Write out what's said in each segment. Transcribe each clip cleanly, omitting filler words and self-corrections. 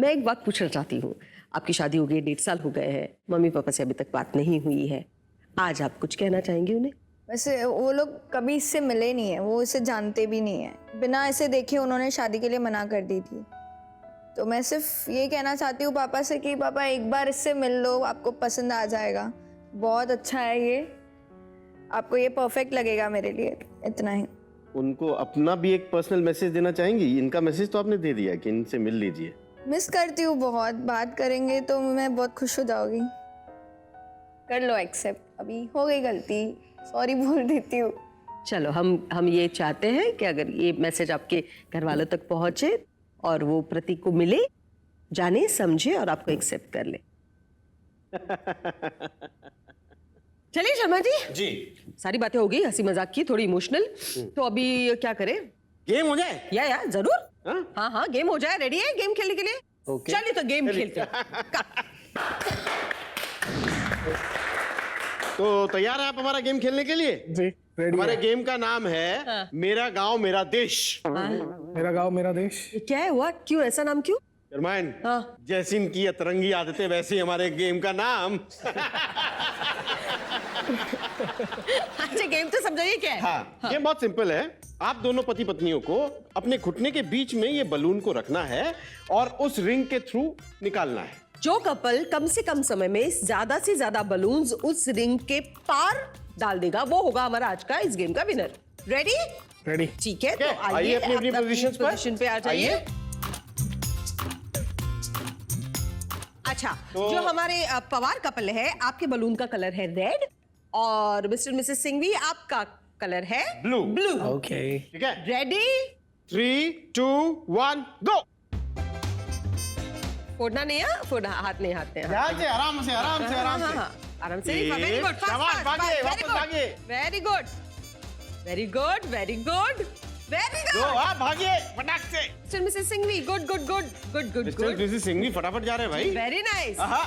मैं एक बात पूछना चाहती हूँ। आपकी शादी हो गई, 1.5 साल हो गए हैं, मम्मी पापा से अभी तक बात नहीं हुई है। आज आप कुछ कहना चाहेंगे उन्हें? वैसे वो लोग कभी इससे मिले नहीं है, वो इसे जानते भी नहीं है। बिना इसे देखे उन्होंने शादी के लिए मना कर दी थी। तो मैं सिर्फ ये कहना चाहती हूँ पापा से कि पापा एक बार इससे मिल लो, आपको पसंद आ जाएगा। बहुत अच्छा है ये, आपको ये परफेक्ट लगेगा मेरे लिए। इतना ही। उनको अपना भी एक पर्सनल मैसेज देना चाहेंगी? इनका मैसेज तो आपने दे दिया कि इनसे मिल लीजिए। मिस करती हूँ बहुत, बात करेंगे तो मैं बहुत खुश हो जाऊंगी। कर लो एक्सेप्ट, अभी हो गई गलती, सॉरी बोल देती हूँ। चलो हम ये चाहते हैं कि अगर ये मैसेज आपके घर वालों तक पहुंचे और वो प्रतीक को मिले, जाने समझे और आपको एक्सेप्ट कर ले। चलिए शर्मा जी, सारी बातें हो गई, हंसी मजाक की, थोड़ी इमोशनल। तो अभी क्या करें? गेम हो जाए? या जरूर। हाँ गेम हो जाए। रेडी है गेम खेलने के लिए? Okay. चलिए तो गेम खेलते हैं। तो तैयार है आप हमारा गेम खेलने के लिए? जी रेडी। हमारे गेम का नाम है मेरा गांव मेरा देश। मेरा गांव मेरा देश। ये क्या है? हुआ क्यों? ऐसा नाम क्यों? शर्माइन, हाँ। जैसी इनकी अतरंगी आदतें वैसे ही हमारे गेम का नाम। अच्छा गेम तो समझाइए क्या है? हाँ, ये बहुत सिंपल है। आप दोनों पति पत्नियों को अपने घुटने के बीच में ये बलून को रखना है और उस रिंग के थ्रू निकालना है। जो कपल कम से कम समय में ज्यादा से ज्यादा बलून्स उस रिंग के पार डाल देगा, वो होगा हमारा आज का इस गेम का विनर। रेडी? रेडी। ठीक है, तो आइए आइए अपनी अपनी पोजीशन पे आ जाइए। आइए। अच्छा, जो हमारे पवार कपल है, आपके बलून का कलर है रेड और मिस्टर मिसेस सिंघवी आपका कलर है ब्लू। ओके। ठीक है, रेडी? 3, 2, 1 गो। फोड़ना नहीं है, फोड़ना हाथ नहीं, हाथ नहीं। ध्यान से, आराम से, आराम से, आराम से। आराम से। एक, वेरी गुड। शाबाश, भागिए, वापस भागिए। Very good, very good, very good, very दो, गुड। आप भागिए फटाक से। Mister Mrs Singhvi, good good good good good mister good, Mrs Singhvi फटाफट जा रहे हैं भाई। Very nice. आहा,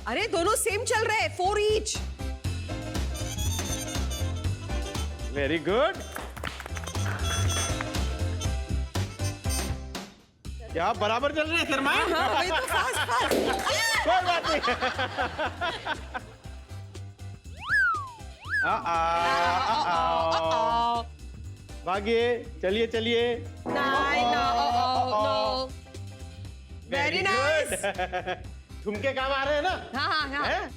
अरे दोनों सेम चल रहे हैं, 4 ईच। Very good. क्या आप बराबर चल रहे हैं शर्माइन? हाँ, वही तो, फास्ट फास्ट। कोई बात नहीं। भागिए, चलिए चलिए। नो। Very nice. ठुमके काम आ रहे हैं ना? हाँ हाँ हाँ।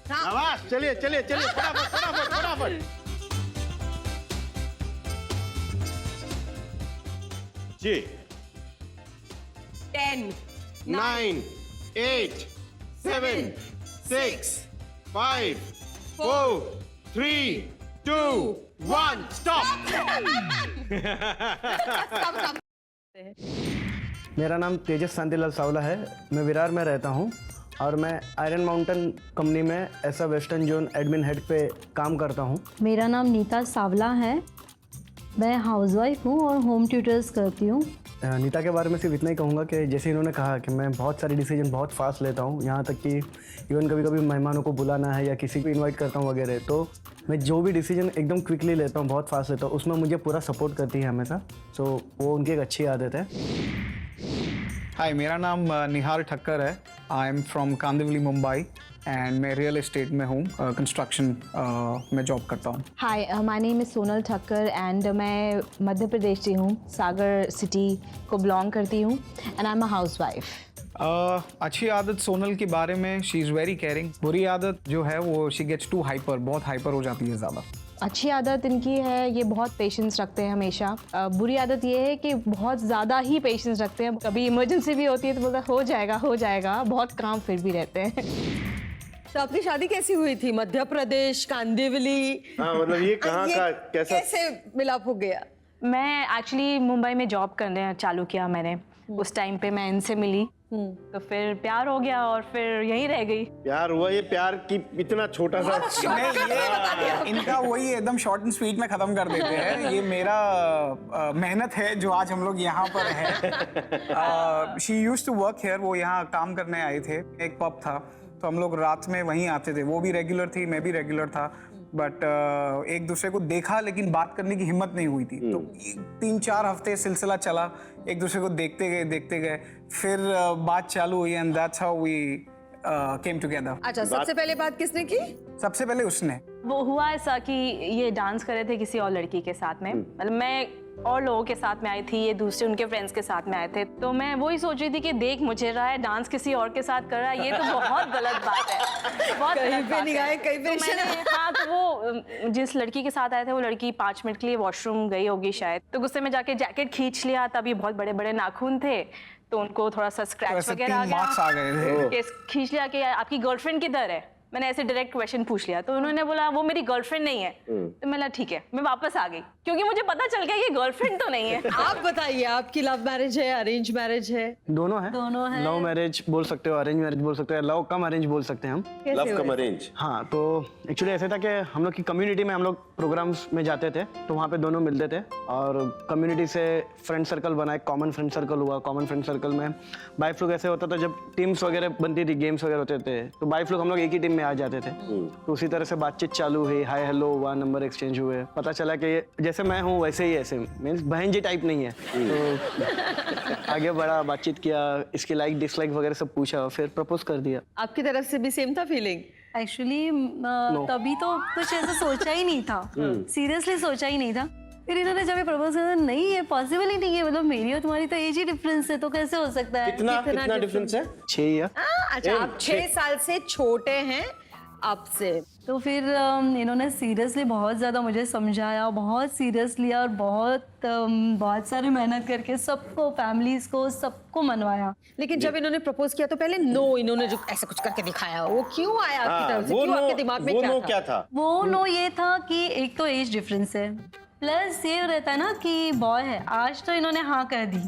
शाबाश, चलिए चलिए चलिए, फटाफट फटाफट फटाफट। जी। 10 9 8 7 6 5 4 3 2 1 स्टॉप। मेरा नाम तेजस शांतिलाल सावला है। मैं विरार में रहता हूँ और मैं आयरन माउंटेन कंपनी में ऐसा वेस्टर्न जोन एडमिन हेड पे काम करता हूँ। मेरा नाम नीता सावला है। मैं हाउसवाइफ हूँ और होम ट्यूटर्स करती हूँ। नीता के बारे में सिर्फ इतना ही कहूँगा कि जैसे इन्होंने कहा कि मैं बहुत सारे डिसीजन बहुत फास्ट लेता हूँ, यहाँ तक कि इवन कभी कभी मेहमानों को बुलाना है या किसी को इनवाइट करता हूँ वगैरह, तो मैं जो भी डिसीजन एकदम क्विकली लेता हूँ, बहुत फास्ट लेता हूँ, उसमें मुझे पूरा सपोर्ट करती है हमेशा। सो वो उनकी एक अच्छी आदत है। हाय, मेरा नाम निहार ठक्कर है। I am from Kandivali Mumbai and मैं रियल एस्टेट में हूँ, कंस्ट्रक्शन में जॉब करता हूँ। Hi, my name is Sonal Thakkar and मैं मध्य प्रदेश से हूँ, सागर सिटी को बिलोंग करती हूँ and I am a housewife. अच्छी आदत सोनल के बारे में, शी इज़ वेरी केयरिंग। बुरी आदत जो है वो शी गेट्स टू हाइपर, बहुत हाइपर हो जाती है ज़्यादा। अच्छी आदत इनकी है, ये बहुत पेशेंस रखते हैं हमेशा। बुरी आदत ये है कि बहुत ज़्यादा ही पेशेंस रखते हैं। कभी इमरजेंसी भी होती है तो बोलता हो जाएगा, बहुत काम फिर भी रहते हैं। तो आपकी शादी कैसी हुई थी? मध्य प्रदेश, कांदिवली? हाँ, मतलब ये कहाँ का कैसे मिलाप हो गया? मैं एक्चुअली मुंबई में जॉब करने चालू किया मैंने। उस टाइम पे मैं इनसे मिली तो फिर प्यार हो गया और फिर यहीं रह गई। प्यार हुआ? ये प्यार की इतना छोटा सा इनका वही एकदम शॉर्ट एंड स्वीट में ख़त्म कर देते हैं। ये मेरा मेहनत है जो आज हम लोग यहाँ पर हैं। She used to work here, वो यहाँ काम करने आए थे। एक पब था तो हम लोग रात में वहीं आते थे। वो भी रेगुलर थी, मैं भी रेगुलर था, बट एक दूसरे को देखा लेकिन बात करने की हिम्मत नहीं हुई थी। तो 3-4 हफ्ते सिलसिला चला, एक दूसरे को देखते गए, फिर बात चालू हुई and that's how we came together. अच्छा, सबसे पहले बात किसने की? सबसे पहले उसने। वो हुआ ऐसा कि ये डांस कर रहे थे किसी और लड़की के साथ में, मतलब मैं और लोगों के साथ में आई थी, ये दूसरे उनके फ्रेंड्स के साथ में आए थे। तो मैं वही सोच रही थी कि देख मुझे रहा है, डांस किसी और के साथ कर रहा है, ये तो बहुत गलत बात है, बहुत कहीं पे निगाहें, कहीं पे इशारा। हाँ, तो वो जिस लड़की के साथ आए थे वो लड़की 5 मिनट के लिए वॉशरूम गई होगी शायद, तो गुस्से में जाके जैकेट खींच लिया। तब ये बहुत बड़े बड़े नाखून थे तो उनको थोड़ा सा स्क्रैच वगैरह आ मार्क्स आ गए थे। गया। खींच लिया कि आपकी गर्लफ्रेंड किधर है, मैंने ऐसे डायरेक्ट क्वेश्चन पूछ लिया। तो उन्होंने बोला वो मेरी गर्लफ्रेंड नहीं है। तो मैं बोला ठीक है, मैं वापस आ गई क्योंकि मुझे पता चल गया ये गर्लफ्रेंड तो नहीं है। आप बताइए, आपकी लव मैरिज है, अरेंज मैरिज है? दोनों है। लव मैरिज बोल सकते हो, अरेंज मैरिज बोल सकते हो, लव कम अरेंज बोल सकते हैं हम। लव कम अरेंज। हाँ, तो एक्चुअली ऐसे था कि हम लोग की कम्युनिटी में हम लोग प्रोग्राम्स में जाते थे, तो वहाँ पे दोनों मिलते थे और कम्युनिटी से फ्रेंड सर्कल बना, एक कॉमन फ्रेंड सर्कल हुआ। कॉमन फ्रेंड सर्कल में बाई फ्लूक ऐसे होता था, जब टीम्स वगैरह बनती थी, गेम्स वगैरह होते थे, तो बाई फ्लूक हम लोग एक ही टीम में आ जाते थे। तो उसी तरह से बातचीत चालू हुई, हाय हेलो हुआ, नंबर एक्सचेंज हुए। पता चला कि जैसे मैं हूँ वैसे ही ऐसे, मीन्स बहन जी टाइप नहीं है। तो आगे बढ़ा, बातचीत किया, इसकी लाइक डिसलाइक वगैरह सब पूछा, फिर प्रपोज कर दिया। आपकी तरफ से भी सेम था फीलिंग? एक्चुअली तभी तो कुछ ऐसा सोचा ही नहीं था, सीरियसली सोचा ही नहीं था। फिर इन्होंने जब ये प्रपोज किया, नहीं ये पॉसिबल ही नहीं है, मतलब मेरी और तुम्हारी तो एज ही डिफरेंस है, तो कैसे हो सकता है? कितना डिफरेंस है? 6 ईयर। अच्छा, आप 6 साल से छोटे हैं आपसे। तो फिर इन्होंने सीरियसली बहुत ज़्यादा मुझे समझाया, बहुत सीरियस लिया और बहुत सारी मेहनत करके सबको, फैमिलीज को, सबको मनवाया। लेकिन जब इन्होंने प्रपोज किया तो पहले नो, इन्होंने जो ऐसा कुछ करके दिखाया, वो क्यों आया आपकी तरफ से? क्यों आपके दिमाग में क्या था? वो नो ये था कि एक तो एज डिफरेंस है, प्लस ये रहता है ना कि बॉय है। आज तो इन्होंने हाँ कर दी,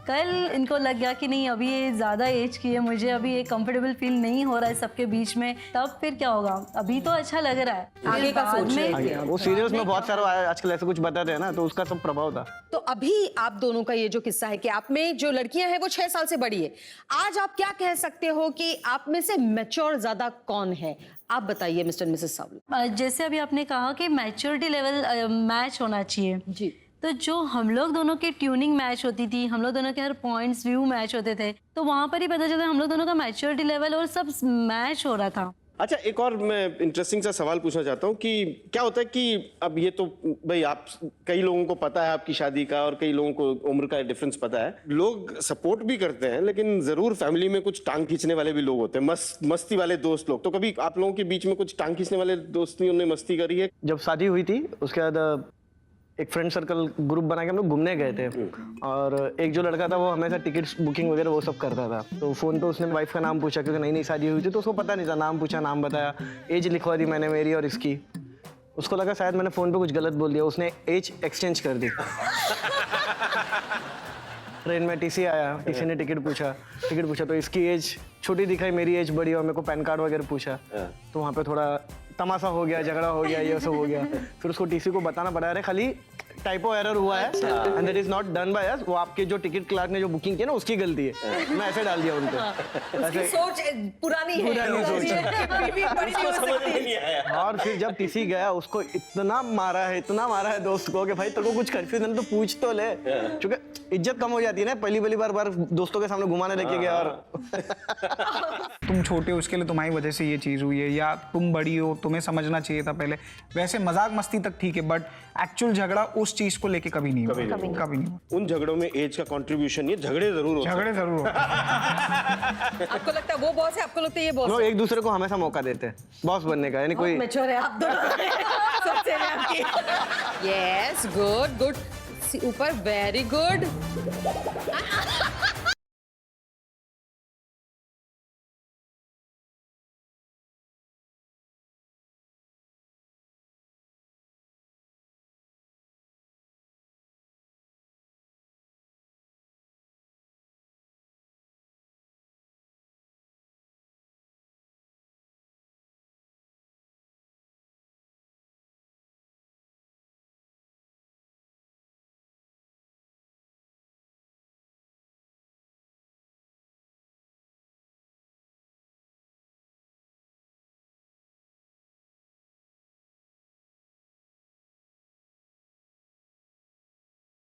कल इनको लग गया कि नहीं अभी ये ज़्यादा एज की है, मुझे अभी ये कंफर्टेबल फील नहीं हो रहा है सबके बीच में, तब फिर क्या होगा? अभी तो अच्छा लग रहा है, आगे का सोच रहे थे। वो सीरियस में बहुत सारा आजकल ऐसे कुछ बताते हैं ना, तो उसका सब प्रभाव था। तो अभी आप दोनों का ये जो किस्सा है कि आप में जो लड़कियां हैं वो 6 साल से बड़ी है, आज आप क्या कह सकते हो कि आप में से मैच्योर ज्यादा कौन है? आप बताइए मिस्टर मिसेस सावला। जैसे अभी आपने कहा कि मैच्योरिटी लेवल मैच होना चाहिए जी, तो जो हम लोग दोनों की ट्यूनिंग मैच होती थी, हम लोग दोनों के हर पॉइंट्स व्यू मैच होते थे, तो वहाँ पर ही पता चलता हम लोग दोनों का मैच्योरिटी लेवल और सब मैच हो रहा था। अच्छा, एक और मैं इंटरेस्टिंग सा सवाल पूछना चाहता हूँ कि क्या होता है कि अब ये तो भाई आप, कई लोगों को पता है आपकी शादी का और कई लोगों को उम्र का डिफरेंस पता है, लोग सपोर्ट भी करते हैं, लेकिन जरूर फैमिली में कुछ टांग खींचने वाले भी लोग होते हैं, मस्ती वाले दोस्त लोग। तो कभी आप लोगों के बीच में कुछ टांग खींचने वाले दोस्तियों ने मस्ती करी है? जब शादी हुई थी उसके बाद एक फ्रेंड सर्कल ग्रुप बना के हम लोग घूमने गए थे, और एक जो लड़का था वो हमेशा टिकट्स बुकिंग वगैरह वो सब करता था। तो फ़ोन पे उसने वाइफ का नाम पूछा, क्योंकि नई नई शादी हुई थी तो उसको पता नहीं था, नाम पूछा, नाम बताया, एज लिखवा दी मैंने मेरी और इसकी। उसको लगा शायद मैंने फ़ोन पे कुछ गलत बोल दिया, उसने एज एक्सचेंज कर दी। ट्रेन में टीसी आया, टीसी ने टिकट पूछा तो इसकी एज छोटी दिखाई, मेरी एज बड़ी, और मेरे को पैन कार्ड वगैरह पूछा। तो वहाँ पे थोड़ा तमाशा हो गया, झगड़ा हो गया, ये सब हो गया। फिर उसको टीसी को बताना पड़ा, अरे खाली टाइपो एरर हुआ है and that is not done by us, वो आपके जो टिकट क्लर्क ने जो बुकिंग की ना उसकी गलती है। मैं ऐसे डाल दिया उनको। उसकी सोच पुरानी सोच है। और फिर जब टीसी गया उसको इतना मारा है दोस्त को कि भाई तेरे को कुछ कंफ्यूजन तो पूछ तो ले, क्योंकि इज्जत कम हो जाती है ना, पहली बार दोस्तों के सामने घुमाने लेके गया। और तुम छोटे हो उसके लिए तुम्हारी वजह से ये चीज़ हुई है, या तुम बड़ी हो तुम्हें समझना चाहिए था पहले। वैसे मजाक मस्ती तक ठीक है, बट एक्चुअल झगड़ा उस चीज को लेके कभी नहीं हुआ। उन झगड़ों में एज का कंट्रीब्यूशन नहीं, झगड़े जरूर होते हैं। आपको लगता है वो बॉस है, आपको लगता है ये बॉस लोग है? एक दूसरे को हमेशा मौका देते हैं बॉस बनने का, यानी कोई मैच्योर है आप दोनों। सबसे आपकी। यस, गुड, ऊपर, वेरी गुड।